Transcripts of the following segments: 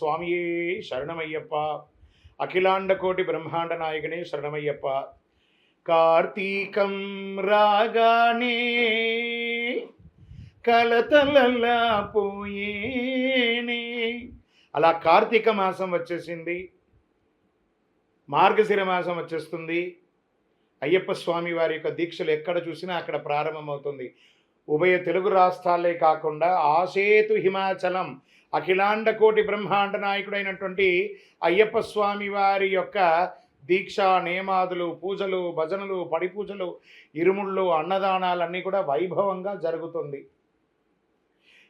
స్వామియే శరణమయ్యప్ప. అఖిలాండ కోటి బ్రహ్మాండ నాయకునే శరణమయ్యప్ప. కార్తీకం రాగానే కలతలలా పోయేనే. అలా కార్తీక మాసం వచ్చేసింది, మార్గశిర మాసం వచ్చేస్తుంది. అయ్యప్ప స్వామి వారి యొక్క దీక్షలు ఎక్కడ చూసినా అక్కడ ప్రారంభమవుతుంది. ఉభయ తెలుగు రాష్ట్రాలే కాకుండా ఆసేతు హిమాచలం అఖిలాండ కోటి బ్రహ్మాండ నాయకుడైనటువంటి అయ్యప్ప స్వామి వారి యొక్క దీక్షా నియమాదులు, పూజలు, భజనలు, పడి పూజలు, ఇరుముళ్ళు, అన్నదానాలన్నీ కూడా వైభవంగా జరుగుతుంది.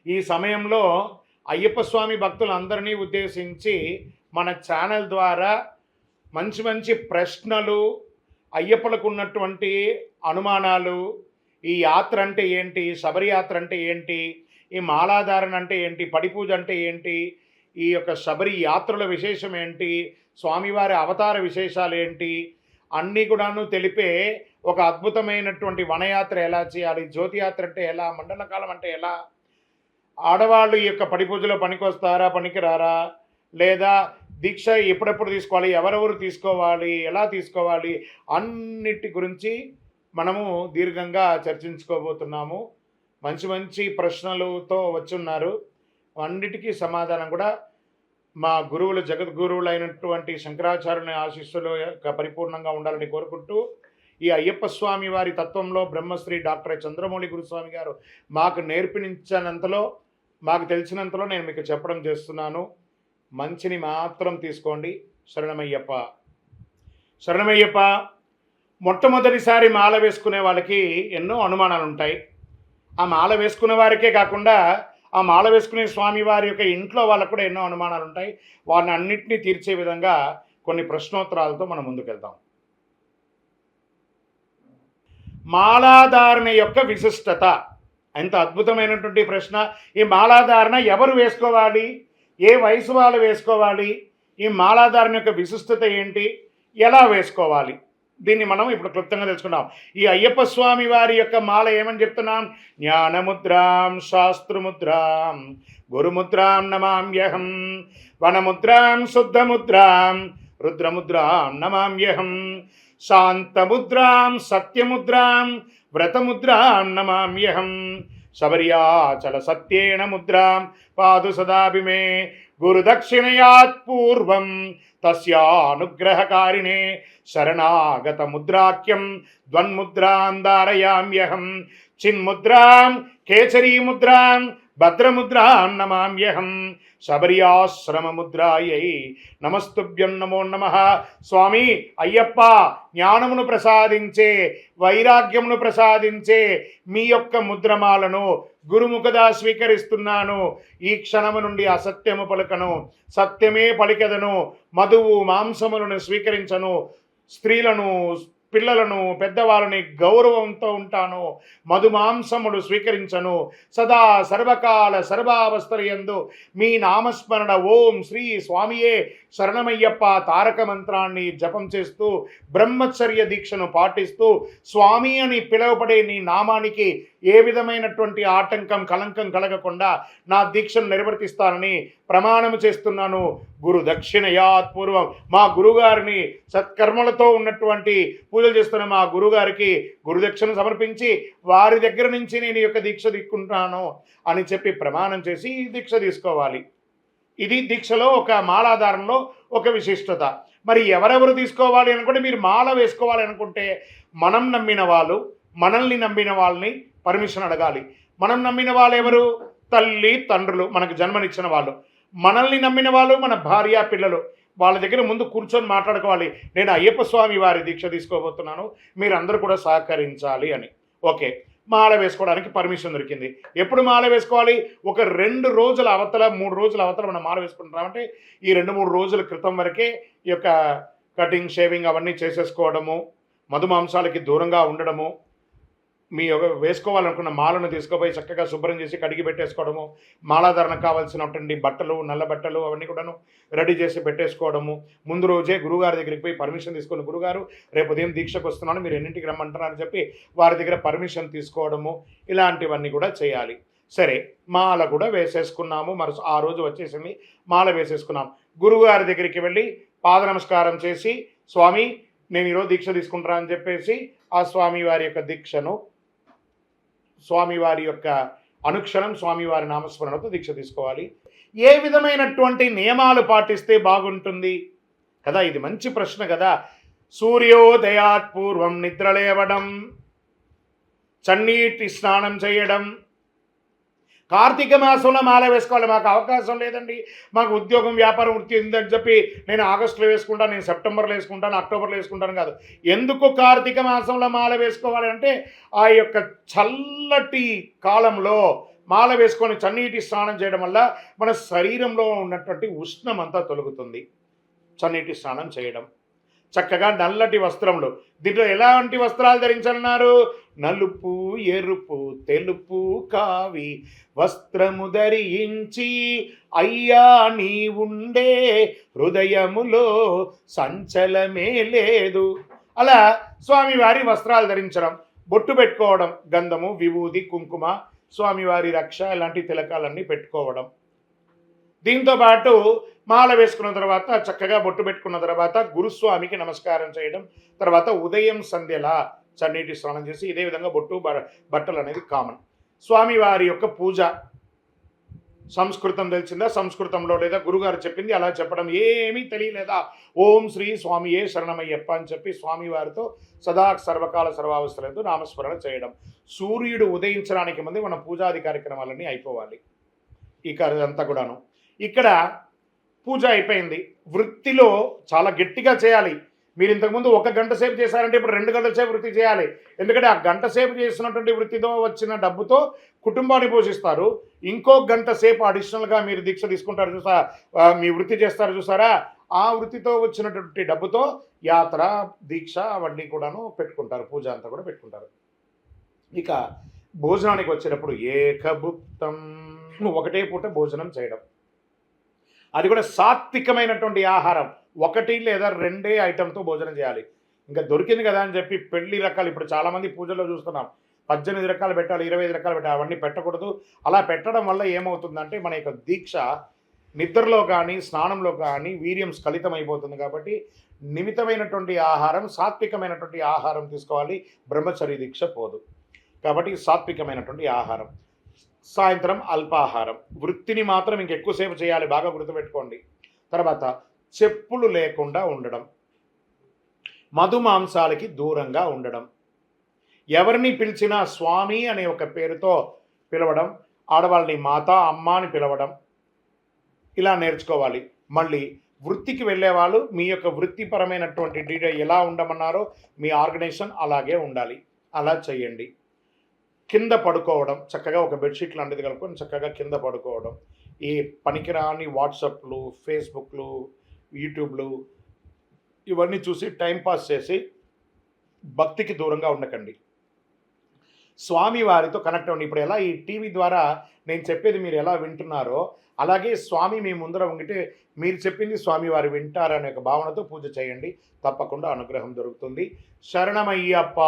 ఈ సమయంలో అయ్యప్ప స్వామి భక్తులందరినీ ఉద్దేశించి మన ఛానల్ ద్వారా మంచి మంచి ప్రశ్నలు, అయ్యప్పలకు ఉన్నటువంటి అనుమానాలు, ఈ యాత్ర అంటే ఏంటి, శబరి యాత్ర అంటే ఏంటి, ఈ మాలాధారణ అంటే ఏంటి, పడిపూజ అంటే ఏంటి, ఈ యొక్క శబరి యాత్రల విశేషం ఏంటి, స్వామివారి అవతార విశేషాలు ఏంటి, అన్నీ కూడాను తెలిపే ఒక అద్భుతమైనటువంటి వనయాత్ర ఎలా చేయాలి, జ్యోతియాత్ర అంటే ఎలా, మండలకాలం అంటే ఎలా, ఆడవాళ్ళు ఈ యొక్క పడిపూజలో పనికొస్తారా పనికిరారా, లేదా దీక్ష ఎప్పుడెప్పుడు తీసుకోవాలి, ఎవరెవరు తీసుకోవాలి, ఎలా తీసుకోవాలి, అన్నిటి గురించి మనము దీర్ఘంగా చర్చించుకోబోతున్నాము. మంచి మంచి ప్రశ్నలతో వచ్చున్నారు. అన్నిటికీ సమాధానం కూడా మా గురువులు, జగద్గురువులైనటువంటి శంకరాచార్యుని ఆశీస్సులు పరిపూర్ణంగా ఉండాలని కోరుకుంటూ, ఈ అయ్యప్ప స్వామి వారి తత్వంలో బ్రహ్మశ్రీ డాక్టర్ చంద్రమౌళి గురుస్వామి గారు మాకు నేర్పించినంతలో, మాకు తెలిసినంతలో నేను మీకు చెప్పడం చేస్తున్నాను. మంచిని మాత్రం తీసుకోండి. శరణమయ్యప్ప. శరణమయ్యప్ప. మొట్టమొదటిసారి మాల వేసుకునే వాళ్ళకి ఎన్నో అనుమానాలు ఉంటాయి. ఆ మాల వేసుకునే వారికే కాకుండా ఆ మాల వేసుకునే స్వామి వారి యొక్క ఇంట్లో వాళ్ళకు కూడా ఎన్నో అనుమానాలు ఉంటాయి. వారిని అన్నింటినీ తీర్చే విధంగా కొన్ని ప్రశ్నోత్తరాలతో మనం ముందుకెళ్తాం. మాలాధారణ యొక్క విశిష్టత. ఎంత అద్భుతమైనటువంటి ప్రశ్న. ఈ మాలాధారణ ఎవరు వేసుకోవాలి, ఏ వయసు వాళ్ళు వేసుకోవాలి, ఈ మాలాధారణ యొక్క విశిష్టత ఏంటి, ఎలా వేసుకోవాలి, దీన్ని మనం ఇప్పుడు క్లుప్తంగా తెలుసుకున్నాం. ఈ అయ్యప్ప స్వామి వారి యొక్క మాల ఏమని చెప్తున్నాం? జ్ఞానముద్రాం శాస్త్రముద్రాం గురుముద్రాం నమామ్యహం, వనముద్రాం శుద్ధముద్రాం రుద్రముద్రాం నమామ్యహం, శాంతముద్రాం సత్యముద్రాం వ్రతముద్రాం నమామ్యహం, శబర్యాచల సత్యేన ముద్రాం పాదు సదాభిమే, గురుదక్షిణయాత్ పూర్వం తస్యానుగ్రహకారిణే శరణాగత ముద్రాఖ్యం ద్వన్ముద్రాం ధారయామ్యహం, చిన్ముద్రాం కేసరీముద్రాం భద్రముద్రాం నమామ్యహం, శబర్యాశ్రమముద్రాయై నమస్తుభ్యం నమో నమః. స్వామి అయ్యప్ప, జ్ఞానమును ప్రసాదించే, వైరాగ్యమును ప్రసాదించే మీ యొక్క ముద్రమాలను గురుముఖదా స్వీకరిస్తున్నాను. ఈ క్షణము నుండి అసత్యము పలుకను, సత్యమే పలికెదను, మధువు మాంసములను స్వీకరించను, స్త్రీలను, పిల్లలను, పెద్దవాళ్ళని గౌరవంతో ఉంటాను, మధుమాంసములు స్వీకరించను, సదా సర్వకాల సర్వావస్థలయందు మీ నామస్మరణ ఓం శ్రీ స్వామియే శరణమయ్యప్ప తారక మంత్రాన్ని జపం చేస్తూ బ్రహ్మచర్య దీక్షను పాటిస్తూ స్వామి అని పిలువబడే నీ నామానికి ఏ విధమైనటువంటి ఆటంకం, కలంకం కలగకుండా నా దీక్షను నిర్వర్తిస్తానని ప్రమాణము చేస్తున్నాను. గురు దక్షిణయాత్ పూర్వం, మా గురుగారిని సత్కర్మలతో ఉన్నటువంటి పూజలు చేస్తున్న మా గురుగారికి గురుదక్షిణ సమర్పించి వారి దగ్గర నుంచి నేను ఈ యొక్క దీక్ష తీసుకుంటున్నాను అని చెప్పి ప్రమాణం చేసి ఈ దీక్ష తీసుకోవాలి. ఇది దీక్షలో ఒక మాలాధారణలో ఒక విశిష్టత. మరి ఎవరెవరు తీసుకోవాలి అనుకుంటే, మీరు మాల వేసుకోవాలి అనుకుంటే మనం నమ్మిన వాళ్ళు, మనల్ని నమ్మిన వాళ్ళని పర్మిషన్ అడగాలి. మనం నమ్మిన వాళ్ళు ఎవరు? తల్లి తండ్రులు, మనకు జన్మనిచ్చిన వాళ్ళు. మనల్ని నమ్మిన వాళ్ళు మన భార్య పిల్లలు. వాళ్ళ దగ్గర ముందు కూర్చొని మాట్లాడుకోవాలి. నేను అయ్యప్ప స్వామి వారి దీక్ష తీసుకోబోతున్నాను, మీరందరూ కూడా సహకరించాలి అని. ఓకే, మాల వేసుకోవడానికి పర్మిషన్ దొరికింది. ఎప్పుడు మాల వేసుకోవాలి? ఒక 2 రోజుల అవతల, 3 రోజుల అవతల మనం మాల వేసుకుంటున్నామంటే ఈ 2-3 రోజుల క్రితం వరకే ఈ యొక్క కటింగ్, షేవింగ్ అవన్నీ చేసేసుకోవడము, మధుమాంసాలకి దూరంగా ఉండడము, మీ వేసుకోవాలనుకున్న మాలను తీసుకుపోయి చక్కగా శుభ్రం చేసి కడిగి పెట్టేసుకోవడము, మాలాధారణకు కావాల్సినటువంటి బట్టలు, నల్ల బట్టలు అవన్నీ కూడాను రెడీ చేసి పెట్టేసుకోవడము, ముందు రోజే గురుగారి దగ్గరికి పోయి పర్మిషన్ తీసుకొని, గురుగారు రేపు ఉదయం దీక్షకు వస్తున్నాను, మీరు ఎన్నింటికి రమ్మంటారు అని చెప్పి వారి దగ్గర పర్మిషన్ తీసుకోవడము, ఇలాంటివన్నీ కూడా చేయాలి. సరే, మాల కూడా వేసేసుకున్నాము. ఆ రోజు వచ్చేసింది, మాల వేసేసుకున్నాం. గురువుగారి దగ్గరికి వెళ్ళి పాద నమస్కారం చేసి, స్వామి నేను ఈరోజు దీక్ష తీసుకుంటారా అని చెప్పేసి ఆ స్వామివారి యొక్క దీక్షను, స్వామివారి యొక్క అనుక్షణం స్వామివారి నామస్మరణతో దీక్ష తీసుకోవాలి. ఏ విధమైనటువంటి నియమాలు పాటిస్తే బాగుంటుంది కదా, ఇది మంచి ప్రశ్న కదా. సూర్యోదయాత్ పూర్వం నిద్రలేవడం, చన్నీటి స్నానం చేయడం, కార్తీక మాసంలో మాల వేసుకోవాలి. మాకు అవకాశం లేదండి, మాకు ఉద్యోగం వ్యాపారం వృత్తి ఉందని చెప్పి నేను ఆగస్టులో వేసుకుంటాను, నేను సెప్టెంబర్లో వేసుకుంటాను, అక్టోబర్లో వేసుకుంటాను కాదు. ఎందుకు కార్తీక మాసంలో మాల వేసుకోవాలి అంటే ఆ యొక్క చల్లటి కాలంలో మాల వేసుకొని చన్నీటి స్నానం చేయడం వల్ల మన శరీరంలో ఉన్నటువంటి ఉష్ణం అంతా తొలగుతుంది. చన్నీటి స్నానం చేయడం, చక్కగా నల్లటి వస్త్రములు, దీంట్లో ఎలాంటి వస్త్రాలు ధరించనున్నారు? నలుపు, ఎరుపు, తెలుపు, కావి వస్త్రము ధరించి అయ్యా నీ ఉండే హృదయములో సంచలమే లేదు. అలా స్వామివారి వస్త్రాలు ధరించడం, బొట్టు పెట్టుకోవడం, గంధము, విభూది, కుంకుమ, స్వామివారి రక్ష ఇలాంటి తిలకాలన్నీ పెట్టుకోవడం. దీంతో పాటు మాల వేసుకున్న తర్వాత చక్కగా బొట్టు పెట్టుకున్న తర్వాత గురుస్వామికి నమస్కారం చేయడం, తర్వాత ఉదయం సంధ్యలా చన్నీటి స్నానం చేసి ఇదే విధంగా బొట్టు బట్టలు అనేది కామన్. స్వామివారి యొక్క పూజ సంస్కృతం తెలిసిందా, సంస్కృతంలో లేదా గురుగారు చెప్పింది అలా చెప్పడం, ఏమీ తెలియలేదా ఓం శ్రీ స్వామియే శరణమయ్యప్ప అని చెప్పి స్వామివారితో సదా సర్వకాల సర్వావస్థలతో నామస్మరణ చేయడం. సూర్యుడు ఉదయించడానికి ముందు మన పూజాది కార్యక్రమాలన్నీ అయిపోవాలి. ఇక అదంతా కూడాను ఇక్కడ పూజ అయిపోయింది. వృత్తిలో చాలా గట్టిగా చేయాలి. మీరు ఇంతకుముందు 1 గంట సేపు చేశారంటే ఇప్పుడు 2 గంటల సేపు వృత్తి చేయాలి. ఎందుకంటే ఆ గంట సేపు చేసినటువంటి వృత్తితో వచ్చిన డబ్బుతో కుటుంబాన్ని పోషిస్తారు. ఇంకో గంట సేపు అడిషనల్గా మీరు దీక్ష తీసుకుంటారు మీ వృత్తి చేస్తారు చూసారా, ఆ వృత్తితో వచ్చినటువంటి డబ్బుతో యాత్ర, దీక్ష అవన్నీ కూడాను పెట్టుకుంటారు, పూజ అంతా కూడా పెట్టుకుంటారు. ఇక భోజనానికి వచ్చేటప్పుడు ఏకభుక్తం, ఒకటే పూట భోజనం చేయడం, అది కూడా సాత్వికమైనటువంటి ఆహారం, 1 లేదా 2 ఐటెంతో భోజనం చేయాలి. ఇంకా దొరికింది కదా అని చెప్పి పెళ్లి రకాలు, ఇప్పుడు చాలామంది పూజల్లో చూస్తున్నాం 18 రకాలు పెట్టాలి, 25 రకాలు పెట్టాలి, అవన్నీ పెట్టకూడదు. అలా పెట్టడం వల్ల ఏమవుతుందంటే మన యొక్క దీక్ష నిద్రలో కానీ స్నానంలో కానీ వీర్యం స్ఖలితం అయిపోతుంది. కాబట్టి నిమితమైనటువంటి ఆహారం, సాత్వికమైనటువంటి ఆహారం తీసుకోవాలి. బ్రహ్మచర్య దీక్ష పోదు కాబట్టి సాత్వికమైనటువంటి ఆహారం. సాయంత్రం అల్పాహారం. వృత్తిని మాత్రం ఇంకెక్కువసేపు చేయాలి, బాగా గుర్తుపెట్టుకోండి. తర్వాత చెప్పులు లేకుండా ఉండడం, మధు మాంసాలకి దూరంగా ఉండడం, ఎవరిని పిలిచినా స్వామి అనే ఒక పేరుతో పిలవడం, ఆడవాళ్ళని మాత, అమ్మ అని పిలవడం, ఇలా నేర్చుకోవాలి. మళ్ళీ వృత్తికి వెళ్ళేవాళ్ళు మీ యొక్క వృత్తిపరమైనటువంటి డీటెయిల్ ఎలా ఉండమన్నారో మీ ఆర్గనైజేషన్ అలాగే ఉండాలి, అలా చేయండి. కింద పడుకోవడం, చక్కగా ఒక బెడ్షీట్ లాంటిది కలుపుకొని చక్కగా కింద పడుకోవడం. ఈ పనికిరాని వాట్సాప్లు, ఫేస్బుక్లు, యూట్యూబ్లు ఇవన్నీ చూసి టైంపాస్ చేసి భక్తికి దూరంగా ఉండకండి. స్వామివారితో కనెక్ట్ అవ్వండి. ఇప్పుడు ఎలా ఈ టీవీ ద్వారా నేను చెప్పేది మీరు ఎలా వింటున్నారో అలాగే స్వామి మీ ముందర ఉంగితే మీరు చెప్పింది స్వామివారు వింటారనే ఒక భావనతో పూజ చేయండి, తప్పకుండా అనుగ్రహం దొరుకుతుంది. శరణమయ్యప్ప.